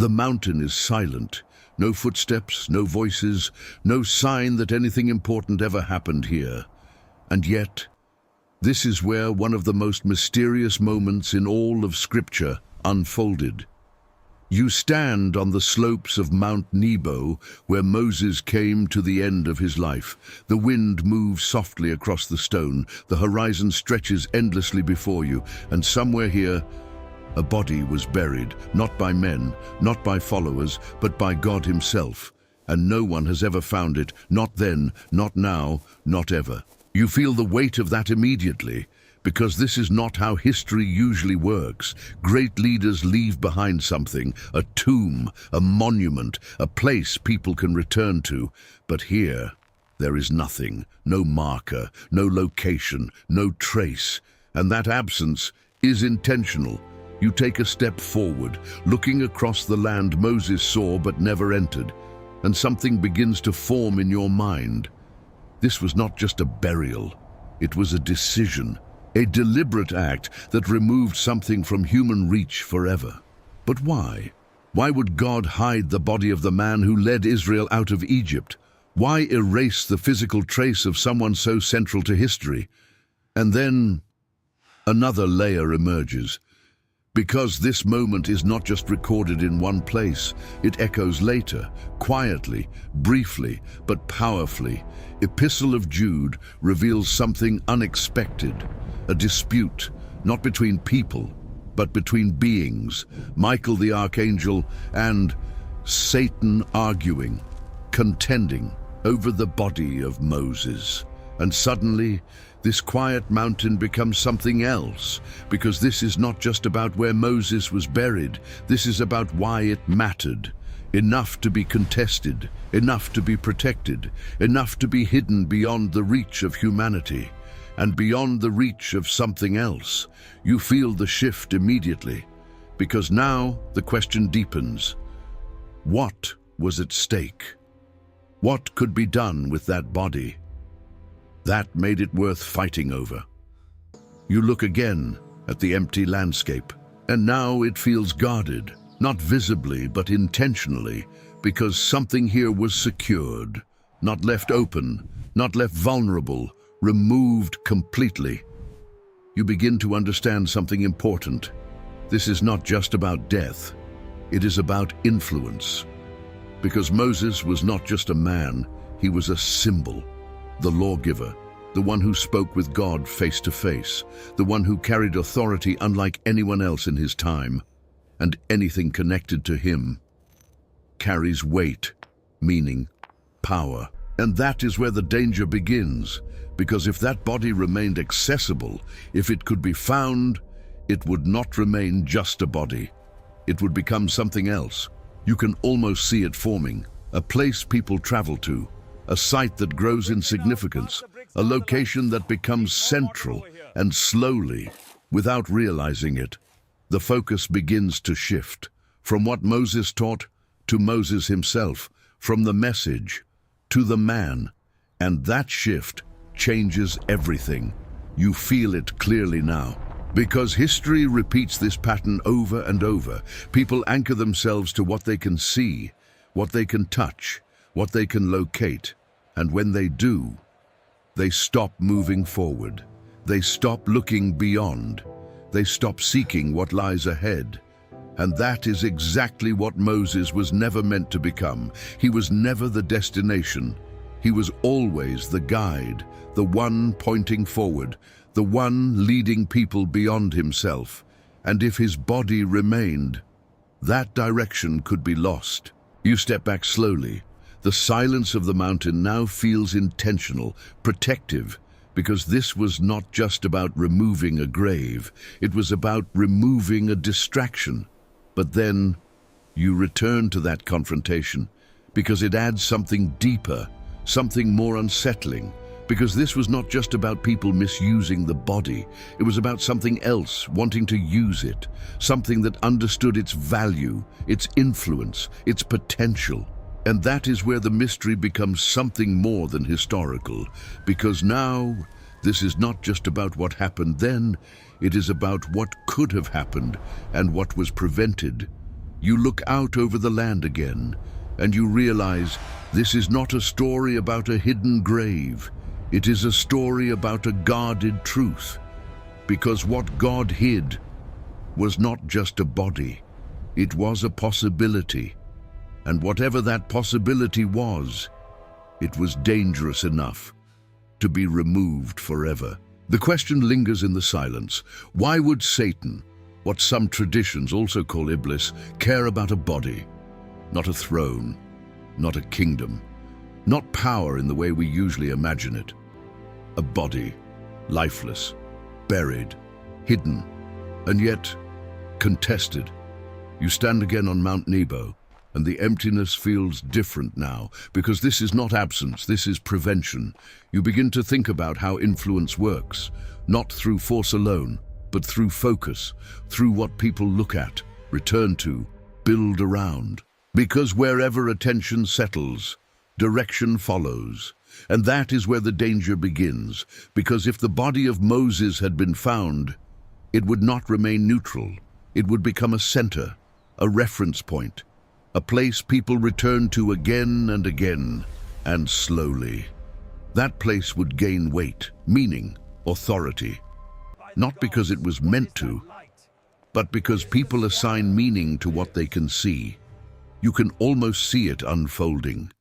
The mountain is silent. No footsteps, no voices, no sign that anything important ever happened here. And yet, this is where one of the most mysterious moments in all of Scripture unfolded. You stand on the slopes of Mount Nebo, where Moses came to the end of his life. The wind moves softly across the stone, the horizon stretches endlessly before you, and somewhere here, a body was buried, not by men, not by followers, but by God himself. And no one has ever found it, not then, not now, not ever. You feel the weight of that immediately, because this is not how history usually works. Great leaders leave behind something, a tomb, a monument, a place people can return to. But here, there is nothing, no marker, no location, no trace. And that absence is intentional. You take a step forward, looking across the land Moses saw but never entered, and something begins to form in your mind. This was not just a burial, it was a decision, a deliberate act that removed something from human reach forever. But why? Why would God hide the body of the man who led Israel out of Egypt? Why erase the physical trace of someone so central to history? And then another layer emerges. Because this moment is not just recorded in one place, it echoes later, quietly, briefly, but powerfully. Epistle of Jude reveals something unexpected, a dispute, not between people, but between beings, Michael the archangel and Satan arguing, contending over the body of Moses. And suddenly, this quiet mountain becomes something else, because this is not just about where Moses was buried, this is about why it mattered. Enough to be contested, enough to be protected, enough to be hidden beyond the reach of humanity, and beyond the reach of something else. You feel the shift immediately, because now the question deepens. What was at stake? What could be done with that body? That made it worth fighting over. You look again at the empty landscape, and now it feels guarded, not visibly but intentionally, because something here was secured, not left open, not left vulnerable, removed completely. You begin to understand something important. This is not just about death, it is about influence. Because Moses was not just a man, he was a symbol. The lawgiver, the one who spoke with God face to face, the one who carried authority unlike anyone else in his time, and anything connected to him carries weight, meaning, power. And that is where the danger begins, because if that body remained accessible, if it could be found, it would not remain just a body. It would become something else. You can almost see it forming, a place people travel to, a site that grows in significance, a location that becomes central, and slowly, without realizing it, the focus begins to shift from what Moses taught to Moses himself, from the message to the man, and that shift changes everything. You feel it clearly now. Because history repeats this pattern over and over. People anchor themselves to what they can see, what they can touch, what they can locate, and when they do, they stop moving forward. They stop looking beyond. They stop seeking what lies ahead. And that is exactly what Moses was never meant to become. He was never the destination. He was always the guide, the one pointing forward, the one leading people beyond himself. And if his body remained, that direction could be lost. You step back slowly. The silence of the mountain now feels intentional, protective, because this was not just about removing a grave, it was about removing a distraction. But then you return to that confrontation, because it adds something deeper, something more unsettling, because this was not just about people misusing the body, it was about something else, wanting to use it, something that understood its value, its influence, its potential. And that is where the mystery becomes something more than historical, because now this is not just about what happened then, it is about what could have happened and what was prevented. You look out over the land again, and you realize this is not a story about a hidden grave. It is a story about a guarded truth. Because what God hid was not just a body, it was a possibility. And whatever that possibility was, it was dangerous enough to be removed forever. The question lingers in the silence. Why would Satan, what some traditions also call Iblis, care about a body? Not a throne, not a kingdom, not power in the way we usually imagine it. A body, lifeless, buried, hidden, and yet contested. You stand again on Mount Nebo, and the emptiness feels different now, because this is not absence, this is prevention. You begin to think about how influence works, not through force alone, but through focus, through what people look at, return to, build around. Because wherever attention settles, direction follows. And that is where the danger begins, because if the body of Moses had been found, it would not remain neutral. It would become a center, a reference point, a place people return to again and again, and slowly. That place would gain weight, meaning, authority. Not because it was meant to, but because people assign meaning to what they can see. You can almost see it unfolding.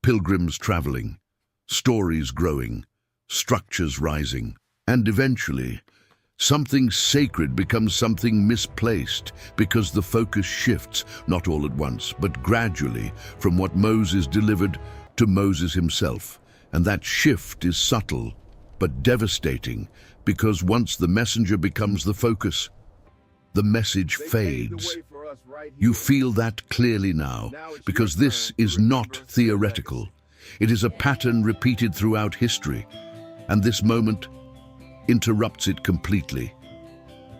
Pilgrims traveling, stories growing, structures rising, and eventually, something sacred becomes something misplaced because the focus shifts, not all at once, but gradually, from what Moses delivered to Moses himself. And that shift is subtle, but devastating, because once the messenger becomes the focus, the message fades. You feel that clearly now, because this is not theoretical. It is a pattern repeated throughout history, and this moment interrupts it completely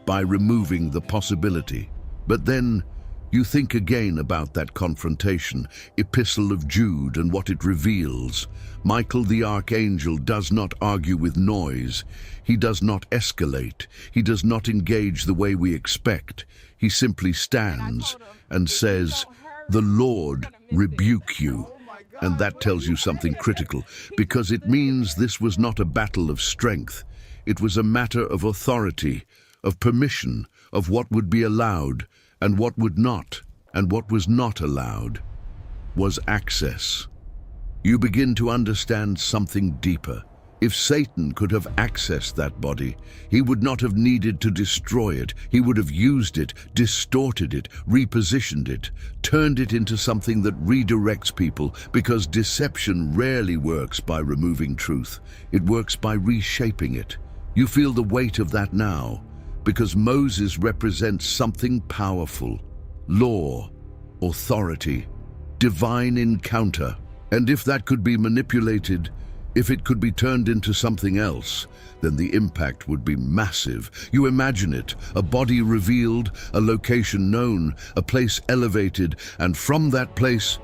by removing the possibility. But then you think again about that confrontation, Epistle of Jude, and what it reveals. Michael the archangel does not argue with noise. He does not escalate. He does not engage the way we expect. He simply stands and says, "The Lord rebuke you." And that tells you something critical, because it means this was not a battle of strength. It was a matter of authority, of permission, of what would be allowed and what would not, and what was not allowed was access. You begin to understand something deeper. If Satan could have accessed that body, he would not have needed to destroy it. He would have used it, distorted it, repositioned it, turned it into something that redirects people, because deception rarely works by removing truth. It works by reshaping it. You feel the weight of that now, because Moses represents something powerful: law, authority, divine encounter. And if that could be manipulated, if it could be turned into something else, then the impact would be massive. You imagine it, a body revealed, a location known, a place elevated, and from that place,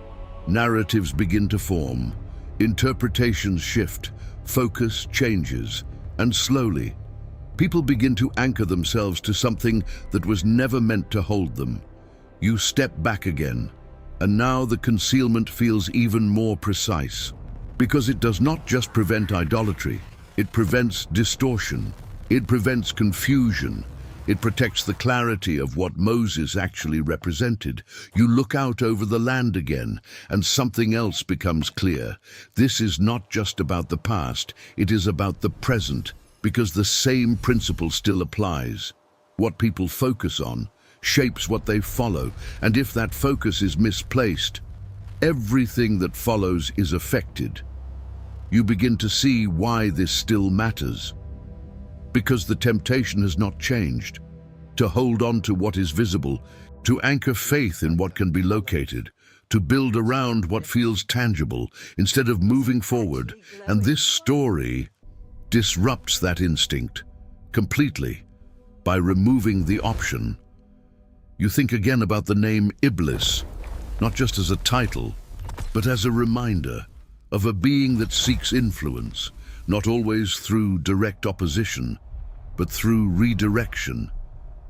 narratives begin to form. Interpretations shift, focus changes, and slowly, people begin to anchor themselves to something that was never meant to hold them. You step back again, and now the concealment feels even more precise. Because it does not just prevent idolatry, it prevents distortion, it prevents confusion, it protects the clarity of what Moses actually represented. You look out over the land again, and something else becomes clear. This is not just about the past, it is about the present, because the same principle still applies. What people focus on shapes what they follow, and if that focus is misplaced, everything that follows is affected. You begin to see why this still matters. Because the temptation has not changed. To hold on to what is visible, to anchor faith in what can be located, to build around what feels tangible, instead of moving forward. And this story disrupts that instinct completely by removing the option. You think again about the name Iblis, not just as a title, but as a reminder of a being that seeks influence, not always through direct opposition, but through redirection.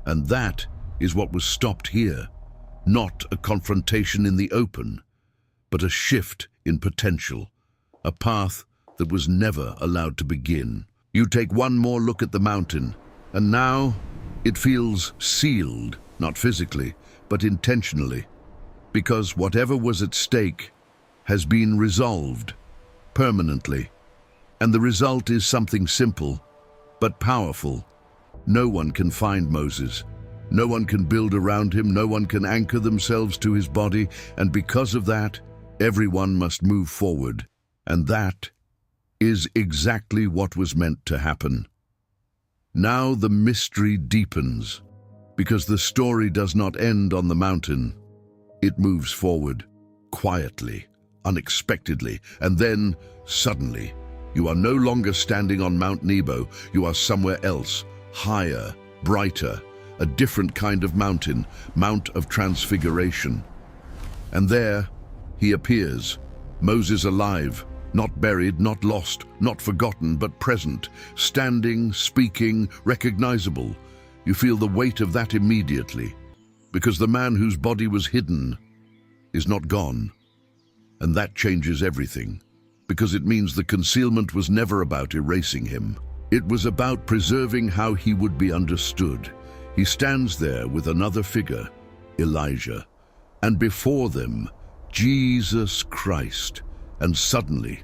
And that is what was stopped here. Not a confrontation in the open, but a shift in potential, a path that was never allowed to begin. You take one more look at the mountain, and now it feels sealed, not physically, but intentionally, because whatever was at stake has been resolved permanently. And the result is something simple, but powerful. No one can find Moses. No one can build around him. No one can anchor themselves to his body. And because of that, everyone must move forward. And that is exactly what was meant to happen. Now the mystery deepens, because the story does not end on the mountain. It moves forward, quietly, unexpectedly, and then, suddenly, you are no longer standing on Mount Nebo. You are somewhere else, higher, brighter, a different kind of mountain, Mount of Transfiguration. And there he appears, Moses alive, not buried, not lost, not forgotten, but present, standing, speaking, recognizable. You feel the weight of that immediately, because the man whose body was hidden is not gone. And that changes everything, because it means the concealment was never about erasing him. It was about preserving how he would be understood. He stands there with another figure, Elijah, and before them, Jesus Christ. And suddenly,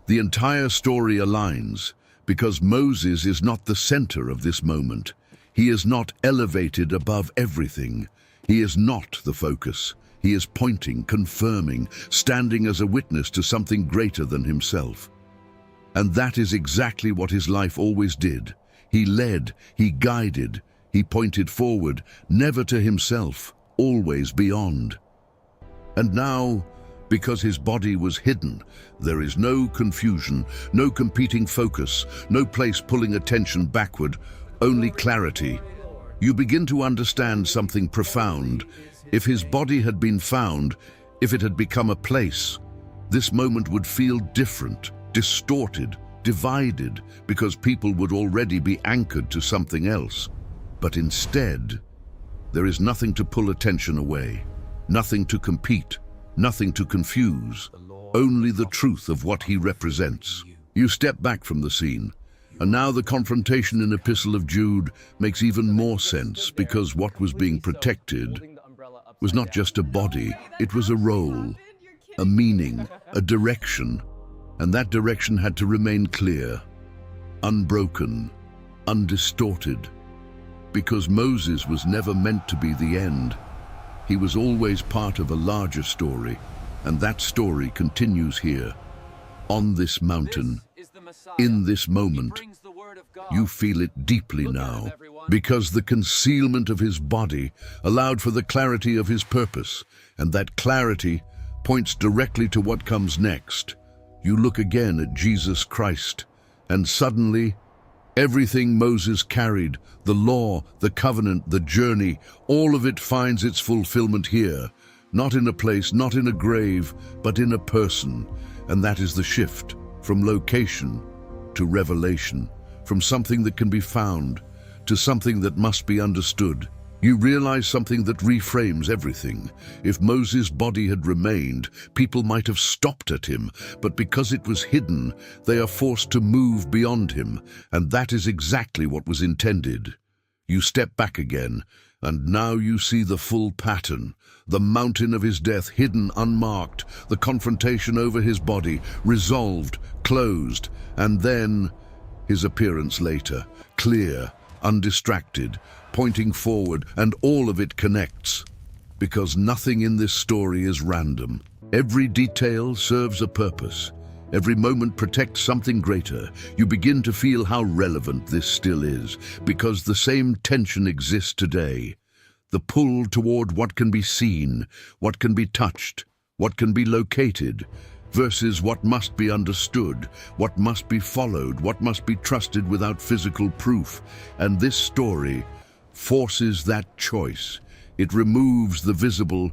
the entire story aligns, because Moses is not the center of this moment. He is not elevated above everything. He is not the focus. He is pointing, confirming, standing as a witness to something greater than himself. And that is exactly what his life always did. He led, he guided, he pointed forward, never to himself, always beyond. And now, because his body was hidden, there is no confusion, no competing focus, no place pulling attention backward, only clarity. You begin to understand something profound. If his body had been found, if it had become a place, this moment would feel different, distorted, divided, because people would already be anchored to something else. But instead, there is nothing to pull attention away, nothing to compete, nothing to confuse, only the truth of what he represents. You step back from the scene, and now the confrontation in Epistle of Jude makes even more sense, because what was being protected was not just a body, it was a role, a meaning, a direction, and that direction had to remain clear, unbroken, undistorted, because Moses was never meant to be the end. He was always part of a larger story, and that story continues here, on this mountain, in this moment. You feel it deeply now, because the concealment of his body allowed for the clarity of his purpose, and that clarity points directly to what comes next. You look again at Jesus Christ, and suddenly, everything Moses carried, the law, the covenant, the journey, all of it finds its fulfillment here, not in a place, not in a grave, but in a person. And that is the shift from location to revelation, from something that can be found to something that must be understood. You realize something that reframes everything. If Moses' body had remained, people might have stopped at him, but because it was hidden, they are forced to move beyond him, and that is exactly what was intended. You step back again, and now you see the full pattern. The mountain of his death hidden, unmarked, the confrontation over his body, resolved, closed, and then his appearance later, clear, undistracted, pointing forward, and all of it connects. Because nothing in this story is random. Every detail serves a purpose. Every moment protects something greater. You begin to feel how relevant this still is, because the same tension exists today. The pull toward what can be seen, what can be touched, what can be located, versus what must be understood, what must be followed, what must be trusted without physical proof. And this story forces that choice. It removes the visible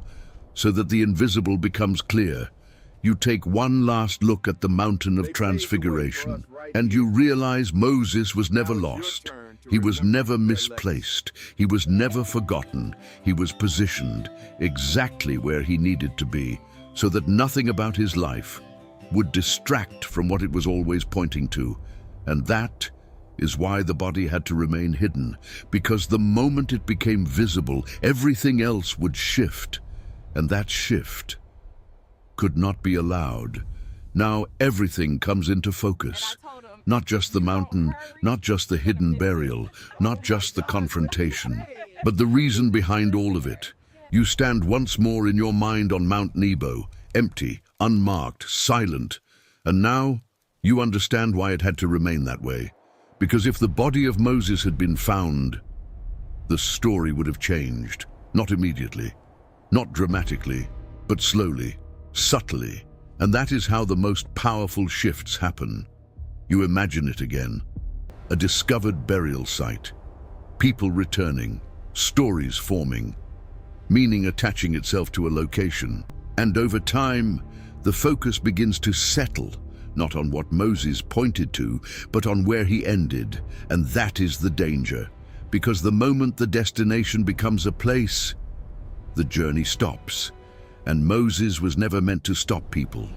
so that the invisible becomes clear. You take one last look at the mountain of transfiguration, and you realize Moses was never lost. He was never misplaced. He was never forgotten. He was positioned exactly where he needed to be, so that nothing about his life would distract from what it was always pointing to. And that is why the body had to remain hidden, because the moment it became visible, everything else would shift, and that shift could not be allowed. Now everything comes into focus. Not just the mountain, not just the hidden burial, not just the confrontation, but the reason behind all of it. You stand once more in your mind on Mount Nebo, empty, unmarked, silent, and now you understand why it had to remain that way. Because if the body of Moses had been found, the story would have changed. Not immediately, not dramatically, but slowly, subtly. And that is how the most powerful shifts happen. You imagine it again. A discovered burial site. People returning, stories forming, meaning attaching itself to a location. And over time, the focus begins to settle, not on what Moses pointed to, but on where he ended. And that is the danger, because the moment the destination becomes a place, the journey stops. And Moses was never meant to stop people.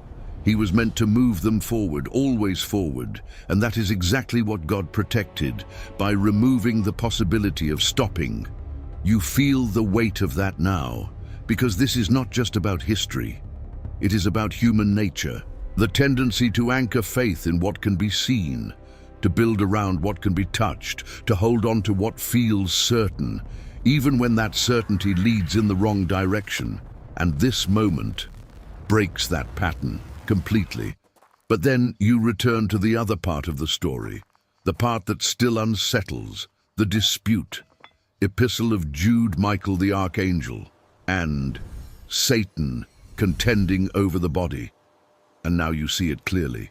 He was meant to move them forward, always forward. And that is exactly what God protected by removing the possibility of stopping. You feel the weight of that now, because this is not just about history. It is about human nature. The tendency to anchor faith in what can be seen, to build around what can be touched, to hold on to what feels certain, even when that certainty leads in the wrong direction. And this moment breaks that pattern completely. But then you return to the other part of the story, the part that still unsettles, the dispute, epistle of Jude Michael the archangel, and Satan contending over the body. And now you see it clearly.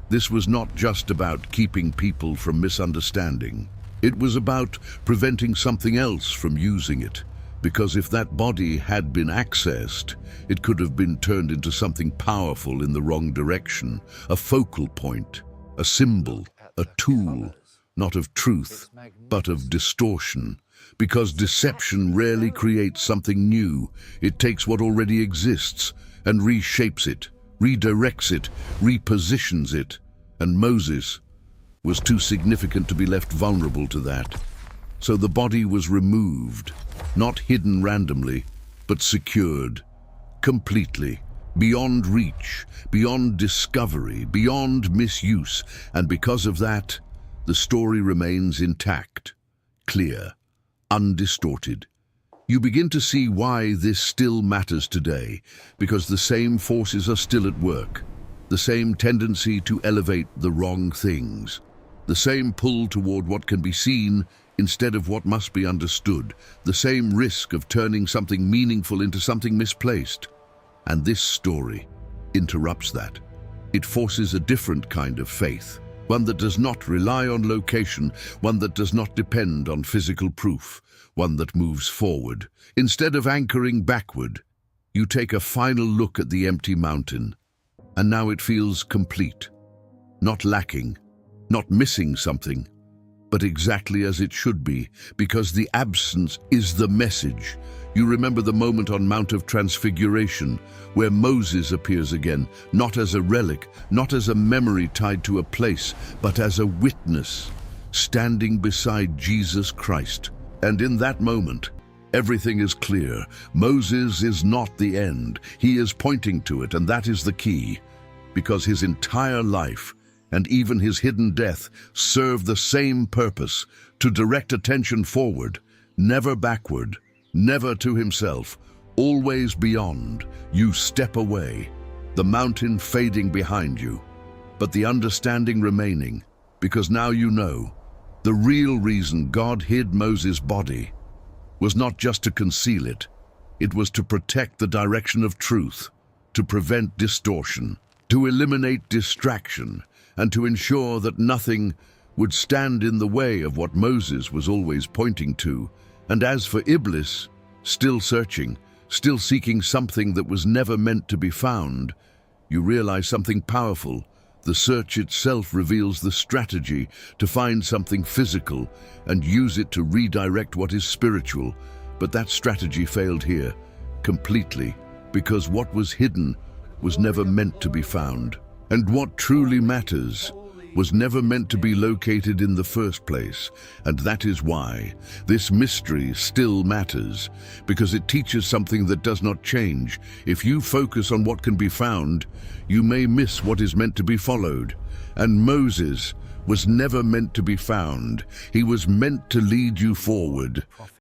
This was not just about keeping people from misunderstanding. It was about preventing something else from using it. Because if that body had been accessed, it could have been turned into something powerful in the wrong direction, a focal point, a symbol, a tool, not of truth, but of distortion. Because deception rarely creates something new. It takes what already exists and reshapes it, redirects it, repositions it. And Moses was too significant to be left vulnerable to that. So the body was removed, not hidden randomly, but secured, completely, beyond reach, beyond discovery, beyond misuse. And because of that, the story remains intact, clear, undistorted. You begin to see why this still matters today, because the same forces are still at work, the same tendency to elevate the wrong things, the same pull toward what can be seen instead of what must be understood, the same risk of turning something meaningful into something misplaced. And this story interrupts that. It forces a different kind of faith, one that does not rely on location, one that does not depend on physical proof, one that moves forward. Instead of anchoring backward, you take a final look at the empty mountain, and now it feels complete, not lacking, not missing something, but exactly as it should be, because the absence is the message. You remember the moment on Mount of Transfiguration, where Moses appears again, not as a relic, not as a memory tied to a place, but as a witness, standing beside Jesus Christ. And in that moment, everything is clear. Moses is not the end. He is pointing to it, and that is the key, because his entire life and even his hidden death serve the same purpose, to direct attention forward, never backward, never to himself, always beyond. You step away, the mountain fading behind you, but the understanding remaining, because now you know the real reason God hid Moses' body was not just to conceal it, it was to protect the direction of truth, to prevent distortion, to eliminate distraction, and to ensure that nothing would stand in the way of what Moses was always pointing to. And as for Iblis, still searching, still seeking something that was never meant to be found, you realize something powerful. The search itself reveals the strategy to find something physical and use it to redirect what is spiritual. But that strategy failed here, completely, because what was hidden was never meant to be found. And what truly matters was never meant to be located in the first place. And that is why this mystery still matters, because it teaches something that does not change. If you focus on what can be found, you may miss what is meant to be followed. And Moses was never meant to be found. He was meant to lead you forward.